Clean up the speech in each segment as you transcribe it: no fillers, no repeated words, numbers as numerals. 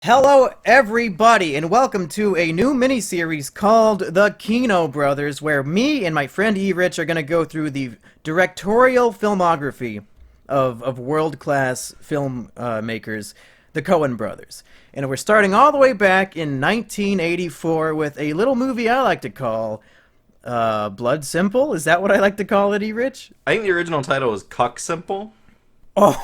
Hello, everybody, and welcome to a new miniseries called The Kino Brothers, where me and my friend Erich are going to go through the directorial filmography of world-class film makers, the Coen brothers. And we're starting all the way back in 1984 with a little movie I like to call Blood Simple. Is that what I like to call it, Erich? I think the original title was Cuck Simple. Oh,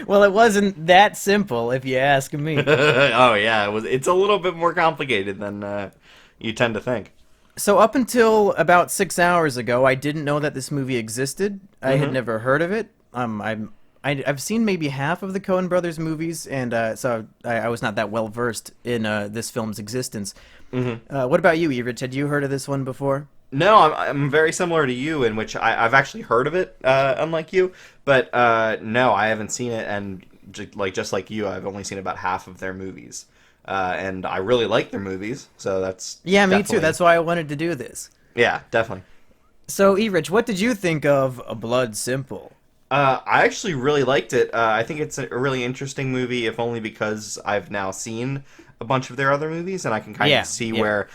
well, it wasn't that simple, if you ask me. Oh yeah, it was. It's a little bit more complicated than you tend to think. So up until about 6 hours ago, I didn't know that this movie existed. I had never heard of it. I've seen maybe half of the Coen Brothers movies, and so I was not that well versed in this film's existence. What about you, Erich? Had you heard of this one before? No, I'm very similar to you in which I've actually heard of it, unlike you. But no, I haven't seen it, and just like you, I've only seen about half of their movies. And I really like their movies, so that's Yeah, me too. definitely That's why I wanted to do this. yeah, definitely. So, Erich, what did you think of Blood Simple? I actually really liked it. I think it's a really interesting movie, if only because I've now seen a bunch of their other movies, and I can kind Yeah, of see yeah. where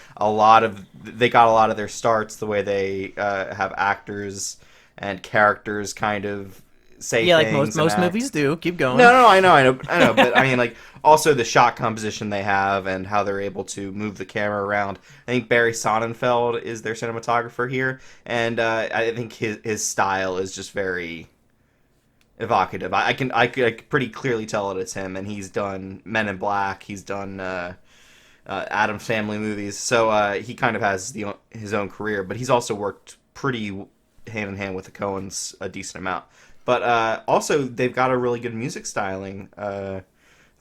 they got a lot of their starts, the way they have actors and characters kind of say Yeah, like most things and most act. movies do. Keep going. No, no, I know, but I mean, like also the shot composition they have and how they're able to move the camera around. I think Barry Sonnenfeld is their cinematographer here, and I think his style is just very evocative. I could pretty clearly tell it it's him, and he's done Men in Black. He's done Addams Family movies, so he kind of has his own career. But he's also worked pretty hand in hand with the Coens a decent amount. But also they've got a really good music styling that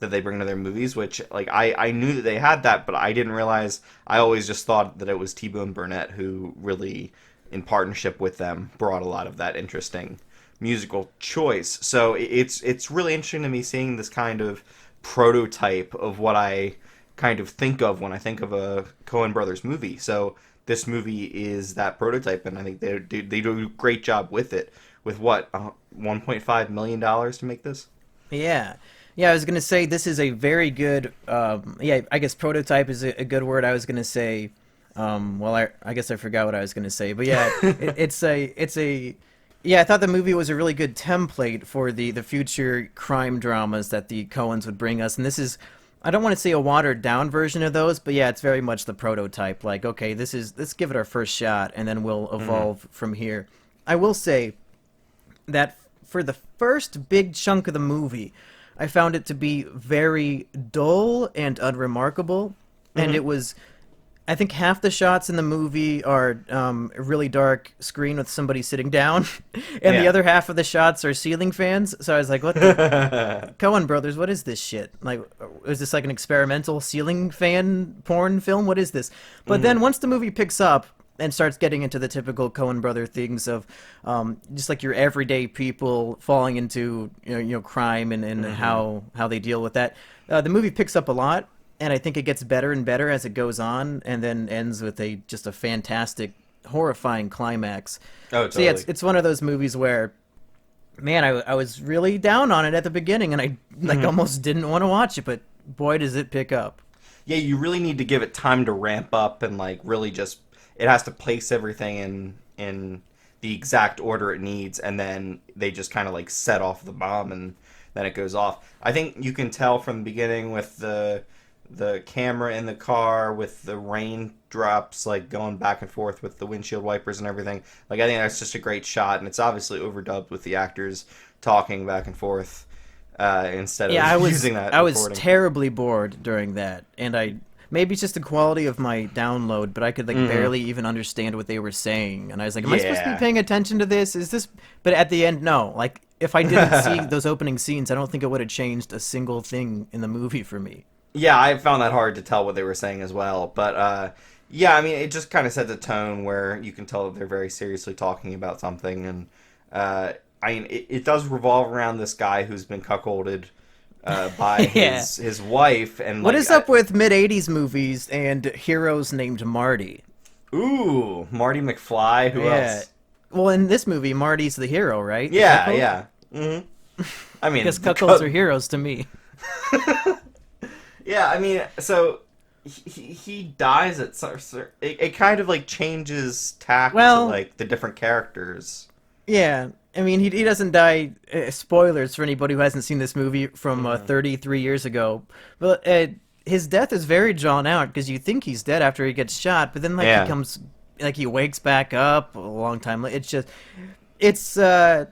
they bring to their movies, which like I knew that they had that, but I didn't realize. I always just thought that it was T-Bone Burnett who really, in partnership with them, brought a lot of that interesting musical choice. So it's really interesting to me seeing this kind of prototype of what I kind of think of when I think of a Coen Brothers movie. So this movie is that prototype, and I think they do a great job with it. With what, $1.5 million to make this? Yeah. Yeah, I was gonna say this is a very good. Yeah, I guess prototype is a good word. I was gonna say. Well, I guess I forgot what I was gonna say, but yeah, it's a. Yeah, I thought the movie was a really good template for the future crime dramas that the Coens would bring us, and this is. I don't want to say a watered down version of those, but yeah, it's very much the prototype. Like, okay, let's give it our first shot, and then we'll evolve from here. I will say that for the first big chunk of the movie, I found it to be very dull and unremarkable. And it was, I think half the shots in the movie are a really dark screen with somebody sitting down, and the Yeah. other half of the shots are ceiling fans. So I was like, what the Coen Brothers, what is this shit? Like, is this like an experimental ceiling fan porn film? What is this? But then once the movie picks up, and starts getting into the typical Coen brother things of just like your everyday people falling into crime and how they deal with that. The movie picks up a lot, and I think it gets better and better as it goes on, and then ends with just a fantastic, horrifying climax. Oh, So yeah, totally. it's one of those movies where, man, I was really down on it at the beginning, and I like almost didn't want to watch it, but boy, does it pick up. Yeah, you really need to give it time to ramp up and like really just it has to place everything in the exact order it needs, and then they just kind of like set off the bomb, and then it goes off. I think you can tell from the beginning with the camera in the car, with the raindrops like going back and forth with the windshield wipers and everything. Like I think that's just a great shot, and it's obviously overdubbed with the actors talking back and forth instead Yeah, I of was using that I was recording. terribly bored during that, and I maybe it's just the quality of my download, but I could like barely even understand what they were saying, and I was like, "Am I supposed to be Yeah. paying attention to this? Is this?" But at the end, no. Like if I didn't see those opening scenes, I don't think it would have changed a single thing in the movie for me. Yeah, I found that hard to tell what they were saying as well. But yeah, I mean, it just kind of sets a tone where you can tell that they're very seriously talking about something. And I mean, it does revolve around this guy who's been cuckolded by Yeah. his wife. And What like, is up with mid '80s movies and heroes named Marty? ooh, Marty McFly. Who Yeah. else? Well, in this movie, Marty's the hero, right? The Yeah, cuckold? yeah. I mean, Because the cuckolds are heroes to me. Yeah, I mean, so he dies at it kind of like changes tack to Well, like the different characters. yeah. I mean, he doesn't die. Spoilers for anybody who hasn't seen this movie from Hmm. 33 years ago. But his death is very drawn out because you think he's dead after he gets shot, but then like he Yeah. comes, like he wakes back up a long time. It's just, it's I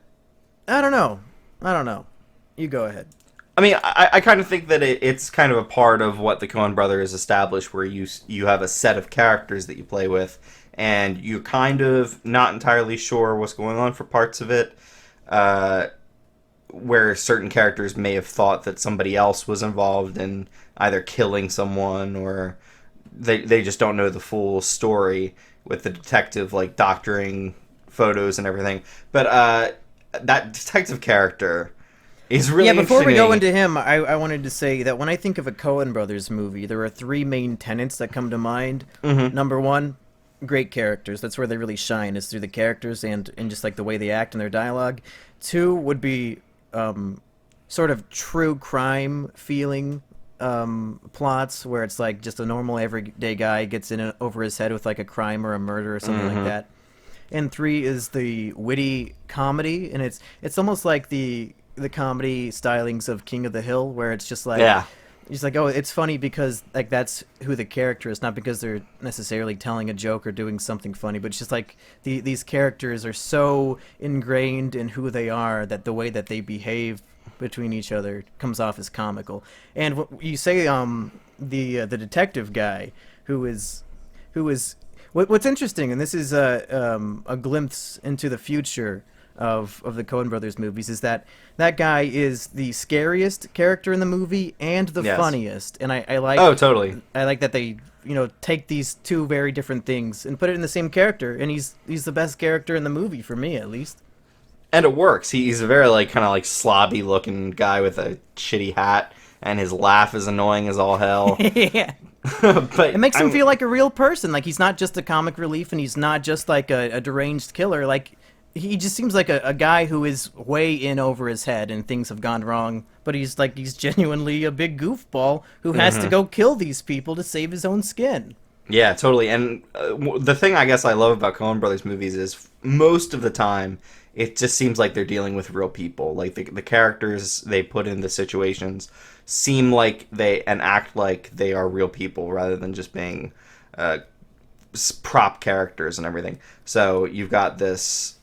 don't know. I don't know. You go ahead. I mean, I kind of think that it's kind of a part of what the Coen Brothers established, where you have a set of characters that you play with, and you're kind of not entirely sure what's going on for parts of it. Uh, where certain characters may have thought that somebody else was involved in either killing someone, or they just don't know the full story, with the detective like doctoring photos and everything. But that detective character is Yeah, really before interesting we to go me. into him, I wanted to say that when I think of a Coen Brothers movie, there are three main tenets that come to mind. Hmm. Number one, great characters. That's where they really shine, is through the characters and just like the way they act and their dialogue. Two would be um, sort of true crime feeling plots where it's like just a normal everyday guy gets in over his head with like a crime or a murder or something like Hmm. that. And three is the witty comedy, and it's almost like the comedy stylings of King of the Hill, where Yeah. it's like, oh, it's funny because like that's who the character is, not because they're necessarily telling a joke or doing something funny, but it's just like these characters are so ingrained in who they are that the way that they behave between each other comes off as comical. And what you say, the detective guy who is what's interesting, and this is a glimpse into the future of the Coen Brothers movies, is that that guy is the scariest character in the movie and the Yes. funniest. And Oh, totally. I like that they take these two very different things and put it in the same character, and he's the best character in the movie for me at least. And it works. He's a very like kind of like slobby looking guy with a shitty hat, and his laugh is annoying as all hell. Yeah. It But makes him I'm feel like a real person. Like he's not just a comic relief, and he's not just like a deranged killer. Like he just seems like a guy who is way in over his head, and things have gone wrong. But he's genuinely a big goofball who has to Mhm. go kill these people to save his own skin. Yeah, totally. And the thing I guess I love about Coen Brothers movies is most of the time it just seems like they're dealing with real people. Like the characters they put in the situations seem like they and act like they are real people rather than just being uh, prop characters and everything. So you've got this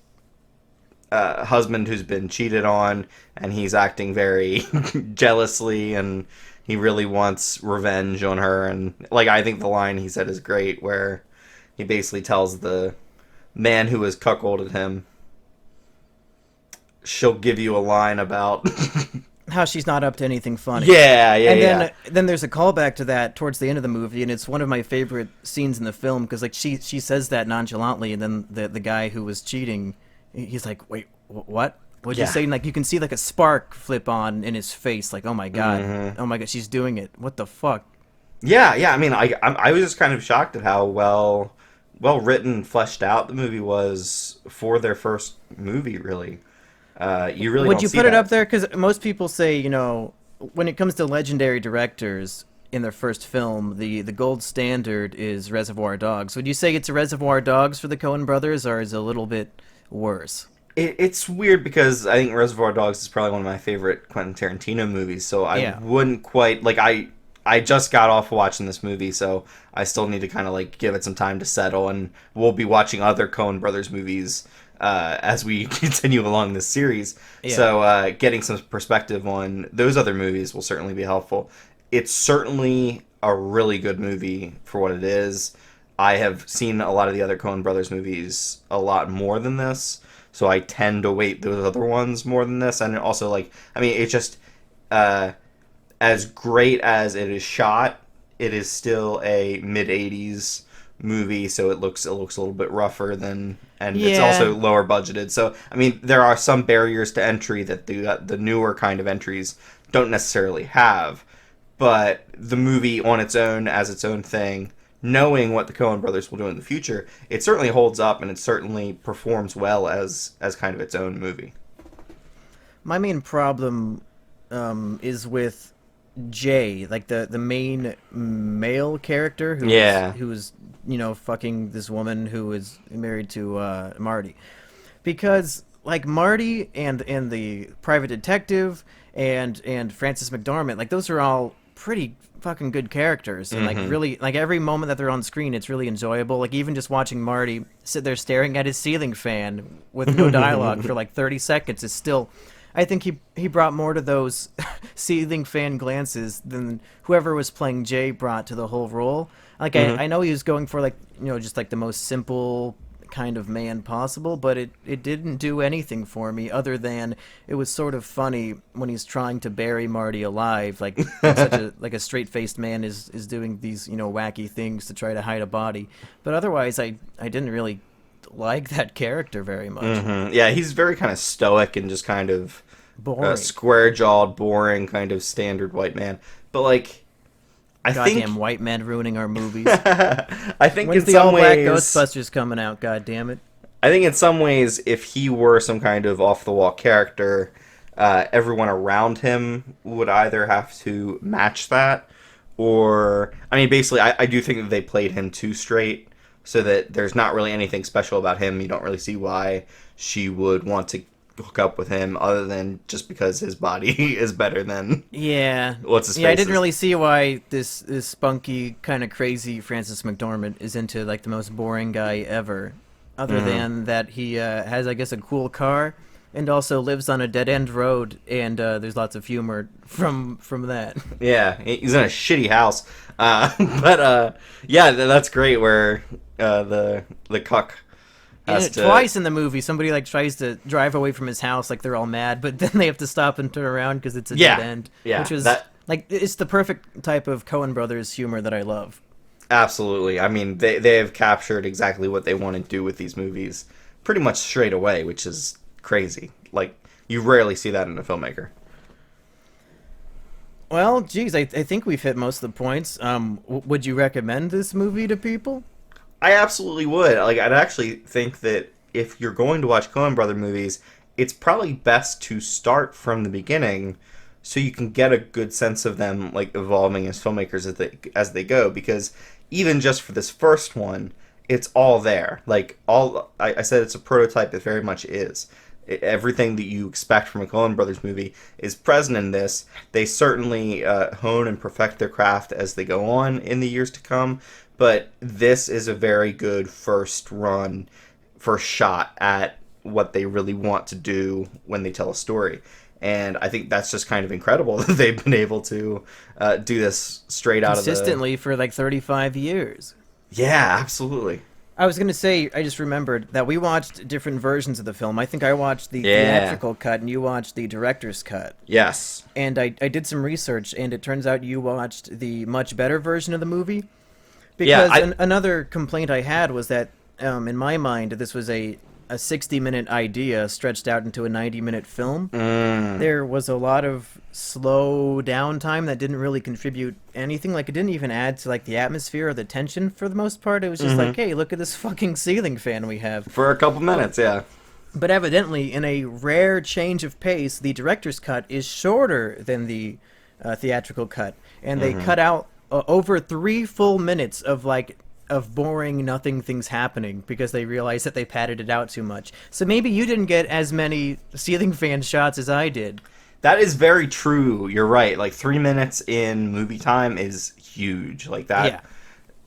husband who's been cheated on, and he's acting very jealously, and he really wants revenge on her. And like I think the line he said is great, where he basically tells the man who has cuckolded him, "She'll give you a line about." How she's not up to anything funny. Yeah, yeah, And yeah. then there's a callback to that towards the end of the movie, and it's one of my favorite scenes in the film because like she says that nonchalantly, and then the guy who was cheating, he's like, wait, what? What'd you Yeah. say? And like you can see like a spark flip on in his face, like Hmm. oh my god, she's doing it. What the fuck? Yeah, yeah. I mean, I was just kind of shocked at how well written, fleshed out the movie was for their first movie. Really, you really Would don't you see put it up that. there? Because most people say, when it comes to legendary directors in their first film, the gold standard is Reservoir Dogs. Would you say it's a Reservoir Dogs for the Coen brothers, or is it a little bit worse? It's weird because I think Reservoir Dogs is probably one of my favorite Quentin Tarantino movies. So I Yeah. wouldn't quite like I just got off watching this movie, so I still need to kind of like give it some time to settle. And we'll be watching other Coen Brothers movies as we continue along this series. Yeah. So getting some perspective on those other movies will certainly be helpful. It's certainly a really good movie for what it is. I have seen a lot of the other Coen Brothers movies a lot more than this, so I tend to weight those other ones more than this. And also, like, I mean, it's just uh, as great as it is shot, it is still a mid '80s movie, so it looks a little bit rougher than, and it's Yeah. also lower budgeted. So I mean, there are some barriers to entry that the newer kind of entries don't necessarily have, but the movie on its own as its own thing, knowing what the Coen brothers will do in the future, it certainly holds up and it certainly performs well as kind of its own movie. My main problem is with Jay, like the main male character Yeah. who was fucking this woman who was married to Marty, because like Marty and the private detective and Francis McDormand, like those are all pretty fucking good characters, and like Mm-hmm. really like every moment that they're on screen it's really enjoyable. Like even just watching Marty sit there staring at his ceiling fan with no dialogue for like 30 seconds is still, I think he brought more to those ceiling fan glances than whoever was playing Jay brought to the whole role. Like Mm-hmm. I know he was going for like just like the most simple kind of man possible, but it didn't do anything for me other than it was sort of funny when he's trying to bury Marty alive, like such a like a straight-faced man is doing these wacky things to try to hide a body. But otherwise, I didn't really like that character very much. Yeah, he's very kind of stoic and just kind of Boring. square-jawed, boring, kind of standard white man. But like, I think Goddamn white men ruining our movies. I think When's in the all some black ways, Ghostbusters coming out? God damn it! I think in some ways, if he were some kind of off-the-wall character, everyone around him would either have to match that, or I mean, basically, I do think that they played him too straight, so that there's not really anything special about him. You don't really see why she would want to hook up with him, other than just because his body is better than Yeah, what's his yeah. I face didn't is. really see why this spunky kind of crazy Francis McDormand is into like the most boring guy ever, other than that he has, I guess, a cool car and also lives on a dead end road, and there's lots of humor from that. Yeah, he's in a shitty house. But yeah, that's great. Where the cuck has And to. twice in the movie, somebody like tries to drive away from his house, like they're all mad, but then they have to stop and turn around because it's a Yeah, dead end. yeah, Which was that- like it's the perfect type of Coen Brothers humor that I love. Absolutely. I mean, they have captured exactly what they want to do with these movies pretty much straight away, which is crazy. Like, you rarely see that in a filmmaker. Well, geez, I think we've hit most of the points. Would you recommend this movie to people? I absolutely would. Like, I'd actually think that if you're going to watch Coen Brother movies, it's probably best to start from the beginning so you can get a good sense of them, like, evolving as filmmakers as they go. Because even just for this first one, it's all there. Like, I said it's a prototype. It very much is. Everything that you expect from a Coen Brothers movie is present in this. They certainly hone and perfect their craft as they go on in the years to come, but this is a very good first shot at what they really want to do when they tell a story. And I think that's just kind of incredible that they've been able to do this straight out of the... Consistently for like 35 years. Yeah, absolutely. I was going to say, I just remembered that we watched different versions of the film. I think I watched the Yeah. theatrical cut and you watched the director's cut. Yes. And I did some research, and it turns out you watched the much better version of the movie. Yeah, Because another complaint I had was that, in my mind, this was a 60-minute idea stretched out into a 90-minute film. There was a lot of slow downtime that didn't really contribute anything. Like, it didn't even add to, like, the atmosphere or the tension for the most part. It was just like, hey, look at this fucking ceiling fan we have. For a couple minutes, yeah. But evidently, in a rare change of pace, the director's cut is shorter than the theatrical cut. And they cut out over 3 full minutes of boring nothing things happening because they realized that they padded it out too much. So maybe you didn't get as many ceiling fan shots as I did. That is very true. You're right. Like 3 minutes in movie time is huge. Like that. Yeah.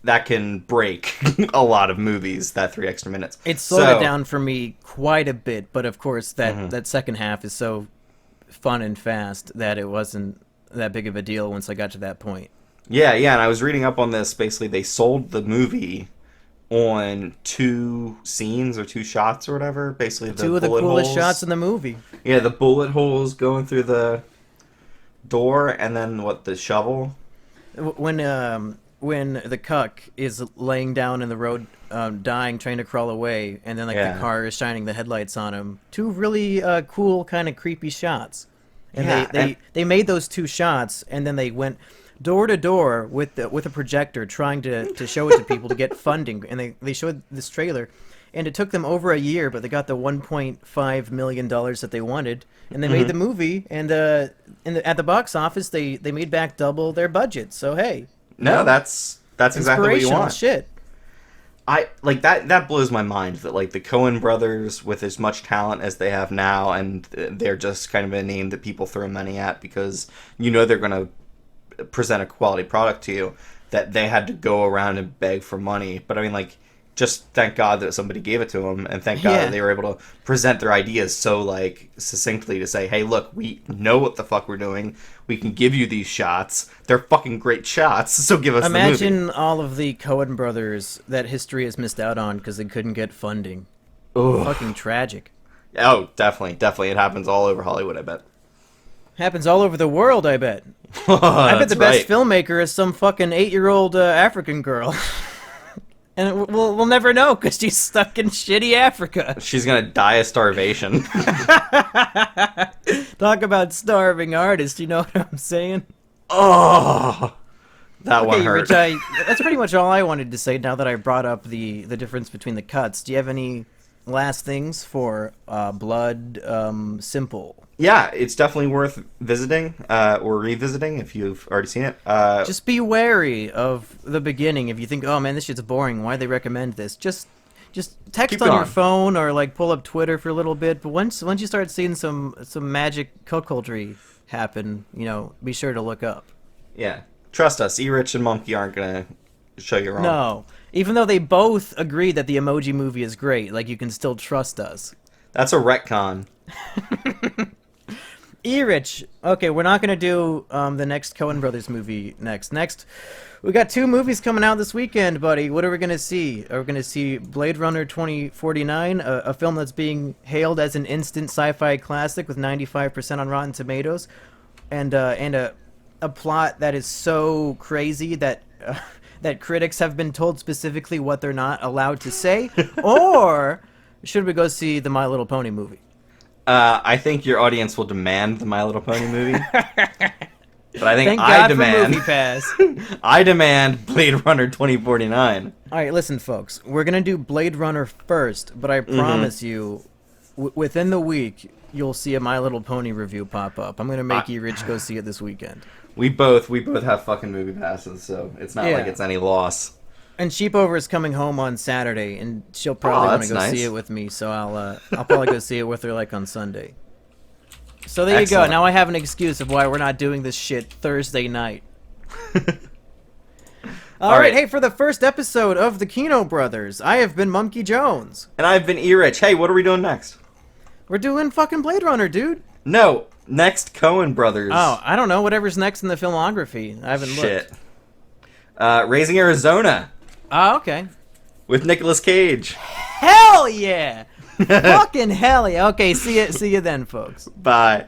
That can break a lot of movies. That 3 extra minutes. It slowed it down for me quite a bit, but of course that second half is so fun and fast that it wasn't that big of a deal once I got to that point. Yeah, yeah. And I was reading up on this. Basically, they sold the movie on 2 scenes or 2 shots or whatever. Basically, the 2 of the bullet coolest holes. shots in the movie. Yeah, the bullet holes going through the door, and then the shovel. When the cuck is laying down in the road, dying, trying to crawl away, and then like Yeah. the car is shining the headlights on him. 2 really cool, kind of creepy shots. And Yeah, they made those 2 shots, and then they went door to door with a projector trying to show it to people to get funding. And they showed this trailer, and it took them over a year, but they got the $1.5 million that they wanted, and they made the movie, and at the box office, they made back double their budget. So hey, No, that's exactly what you inspirational want. shit. I like that blows my mind that like the Coen brothers with as much talent as they have now, and they're just kind of a name that people throw money at because they're going to present a quality product to you, that they had to go around and beg for money. But I mean, like, just thank God that somebody gave it to them, and thank God that they were able to present their ideas so like succinctly to say, hey, look, we know what the fuck we're doing. We can give you these shots. They're fucking great shots, so give us the movie. Imagine all of the Coen brothers that history has missed out on because they couldn't get funding. Ugh. Fucking tragic. Oh, definitely. It happens all over Hollywood, I bet. Happens all over the world, I bet. I bet the best filmmaker is some fucking 8-year-old African girl. And we'll never know because she's stuck in shitty Africa. She's gonna die of starvation. Talk about starving artists, you know what I'm saying? Oh, that one hurt. Rich, that's pretty much all I wanted to say now that I brought up the difference between the cuts. Do you have any last things for Blood Simple? Yeah, it's definitely worth visiting or revisiting if you've already seen it. Just be wary of the beginning. If you think, oh man, this shit's boring, why'd they recommend this? Just text on your phone or like pull up Twitter for a little bit. But once you start seeing some magic cuckoldry happen, be sure to look up. Yeah, trust us. Erich and mumkey aren't gonna show you wrong. No, even though they both agreed that the Emoji Movie is great, like you can still trust us. That's a retcon. Erich. Okay, we're not gonna do the next Coen Brothers movie next. Next, we got 2 movies coming out this weekend, buddy. What are we gonna see? Are we gonna see Blade Runner 2049, a film that's being hailed as an instant sci-fi classic with 95% on Rotten Tomatoes, and a plot that is so crazy that that critics have been told specifically what they're not allowed to say? Or should we go see the My Little Pony movie? I think your audience will demand the My Little Pony movie. But I think Thank God demand for Movie Pass. I demand Blade Runner 2049. All right, listen, folks. We're gonna do Blade Runner first, but I promise you, within the week, you'll see a My Little Pony review pop up. I'm gonna make you rich go see it this weekend. We both have fucking movie passes, so it's not like it's any loss. And Sheepover is coming home on Saturday, and she'll probably want to go see it with me. So I'll probably go see it with her like on Sunday. So there you go. Now I have an excuse of why we're not doing this shit Thursday night. All right. Hey, for the first episode of the Kino Brothers, I have been Mumkey Jones. And I've been Erich. Hey, what are we doing next? We're doing fucking Blade Runner, dude. No, next Coen Brothers. Oh, I don't know. Whatever's next in the filmography. I haven't looked. Raising Arizona. Oh, okay. With Nicolas Cage. Hell yeah! Fucking hell yeah. Okay, see you then, folks. Bye.